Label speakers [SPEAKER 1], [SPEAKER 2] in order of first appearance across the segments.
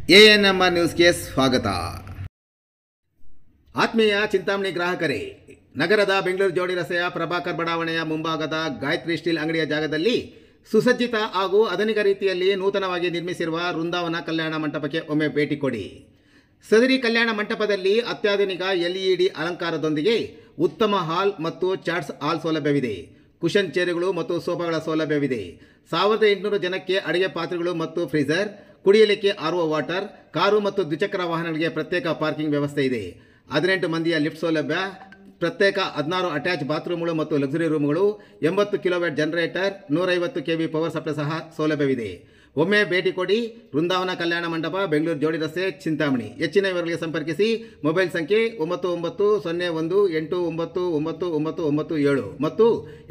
[SPEAKER 1] ANMR ನ್ಯೂಸ್ಗೆ ಸ್ವಾಗತ. ಆತ್ಮೀಯ ಚಿಂತಾಮಣಿ ಗ್ರಾಹಕರೇ, ನಗರದ ಬೆಂಗಳೂರು ಜೋಡಿ ರಸ್ತೆಯ ಪ್ರಭಾಕರ್ ಬಡಾವಣೆಯ ಮುಂಭಾಗದ ಗಾಯತ್ರಿ ಸ್ಟೀಲ್ ಅಂಗಡಿಯ ಜಾಗದಲ್ಲಿ ಸುಸಜ್ಜಿತ ಹಾಗೂ ಆಧುನಿಕ ರೀತಿಯಲ್ಲಿ ನೂತನವಾಗಿ ನಿರ್ಮಿಸಿರುವ ವೃಂದಾವನ ಕಲ್ಯಾಣ ಮಂಟಪಕ್ಕೆ ಒಮ್ಮೆ ಭೇಟಿ ಕೊಡಿ. ಸದರಿ ಕಲ್ಯಾಣ ಮಂಟಪದಲ್ಲಿ ಅತ್ಯಾಧುನಿಕ LED ಅಲಂಕಾರದೊಂದಿಗೆ ಉತ್ತಮ ಹಾಲ್ ಮತ್ತು ಚಾಟ್ಸ್ ಹಾಲ್ ಸೌಲಭ್ಯವಿದೆ. ಕುಷನ್ ಚೇರುಗಳು ಮತ್ತು ಸೋಫಾಗಳ ಸೌಲಭ್ಯವಿದೆ. 1800 ಜನಕ್ಕೆ ಅಡುಗೆ ಪಾತ್ರೆಗಳು ಮತ್ತು ಫ್ರೀಜರ್, ಕುಡಿಯಲಿಕ್ಕೆ RO ವಾಟರ್, ಕಾರು ಮತ್ತು ದ್ವಿಚಕ್ರ ವಾಹನಗಳಿಗೆ ಪ್ರತ್ಯೇಕ ಪಾರ್ಕಿಂಗ್ ವ್ಯವಸ್ಥೆ ಇದೆ. 18 ಮಂದಿಯ ಲಿಫ್ಟ್ ಸೌಲಭ್ಯ, ಪ್ರತ್ಯೇಕ 16 ಅಟ್ಯಾಚ್ ಬಾತ್ರೂಮ್ಗಳು ಮತ್ತು ಲಕ್ಸುರಿ ರೂಮ್ಗಳು, 80 kilowatt generator, 150 kV power supply ಸಹ ಸೌಲಭ್ಯವಿದೆ. ಒಮ್ಮೆ ಭೇಟಿ ಕೊಡಿ. ವೃಂದಾವನ ಕಲ್ಯಾಣ ಮಂಟಪ, ಬೆಂಗಳೂರು ಜೋಡಿ ರಸ್ತೆ, ಚಿಂತಾಮಣಿ. ಹೆಚ್ಚಿನ ವಿವರಗಳಿಗೆ ಸಂಪರ್ಕಿಸಿ. ಮೊಬೈಲ್ ಸಂಖ್ಯೆ 9901199997 ಮತ್ತು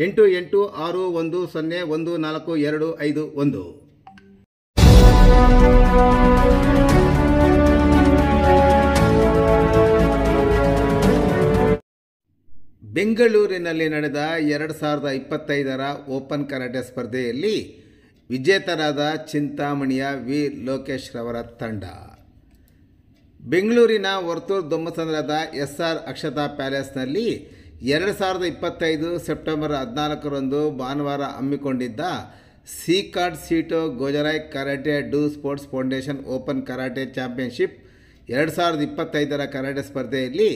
[SPEAKER 1] 8861014251. ಬೆಂಗಳೂರಿನಲ್ಲಿ ನಡೆದ 2025ರ ಓಪನ್ ಕರಾಟೆ ಸ್ಪರ್ಧೆಯಲ್ಲಿ ವಿಜೇತರಾದ ಚಿಂತಾಮಣಿಯ ವಿ ಲೋಕೇಶ್ ರವರ ತಂಡ ಬೆಂಗಳೂರಿನ ವರ್ತೂರು ದೊಮ್ಮಸಂದ್ರದ SR ಅಕ್ಷತಾ ಪ್ಯಾಲೇಸ್ನಲ್ಲಿ 2025 ಸೆಪ್ಟೆಂಬರ್ 14ರಂದು ಭಾನುವಾರ ಹಮ್ಮಿಕೊಂಡಿದ್ದ ಸಿಕಾಡ್ ಸೀಟೋ ಗೋಜರಾಯ್ karate do sports foundation open karate championship 2025ರ ಕರಾಟೆ ಸ್ಪರ್ಧೆಯಲ್ಲಿ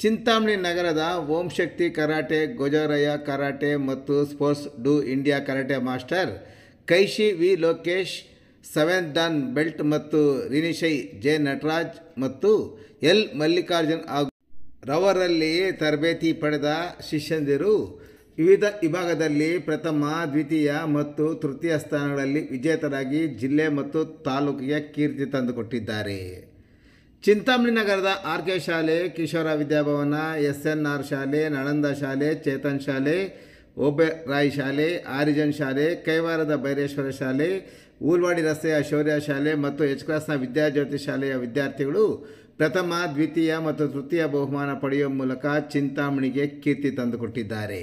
[SPEAKER 1] ಚಿಂತಾಮಣಿ ನಗರದ ಓಂ ಶಕ್ತಿ ಕರಾಟೆ, ಗೋಜರಾಯ ಕರಾಟೆ ಮತ್ತು sports do India karate master ಕೈಶಿ V Lokesh, 7th dan belt ಮತ್ತು ರಿನಿಶೈ ಜೆ ನಟರಾಜ್ ಮತ್ತು ಎಲ್ ಮಲ್ಲಿಕಾರ್ಜುನ್ ಹಾಗೂ ರವರಲ್ಲಿ ತರಬೇತಿ ಪಡೆದ ಶಿಷ್ಯಂದಿರು ವಿವಿಧ ವಿಭಾಗದಲ್ಲಿ ಪ್ರಥಮ, ದ್ವಿತೀಯ ಮತ್ತು ತೃತೀಯ ಸ್ಥಾನಗಳಲ್ಲಿ ವಿಜೇತರಾಗಿ ಜಿಲ್ಲೆ ಮತ್ತು ತಾಲೂಕಿಗೆ ಕೀರ್ತಿ ತಂದುಕೊಟ್ಟಿದ್ದಾರೆ. ಚಿಂತಾಮಣಿ ನಗರದ RK ಶಾಲೆ, ಕಿಶೋರ ವಿದ್ಯಾಭವನ, SNR ಶಾಲೆ, ನಳಂದ ಶಾಲೆ, ಚೇತನ್ ಶಾಲೆ, ಓಬೆರಾಯ್ ಶಾಲೆ, ಆರಿಜನ್ ಶಾಲೆ, ಕೈವಾರದ ಬೈರೇಶ್ವರ ಶಾಲೆ, ಊಲ್ವಾಡಿ ರಸ್ತೆಯ ಶೌರ್ಯ ಶಾಲೆ ಮತ್ತು H ಕ್ಲಾಸ್ನ ವಿದ್ಯಾಜ್ಯೋತಿ ಶಾಲೆಯ ವಿದ್ಯಾರ್ಥಿಗಳು ಪ್ರಥಮ, ದ್ವಿತೀಯ ಮತ್ತು ತೃತೀಯ ಬಹುಮಾನ ಪಡೆಯುವ ಮೂಲಕ ಚಿಂತಾಮಣಿಗೆ ಕೀರ್ತಿ ತಂದುಕೊಟ್ಟಿದ್ದಾರೆ.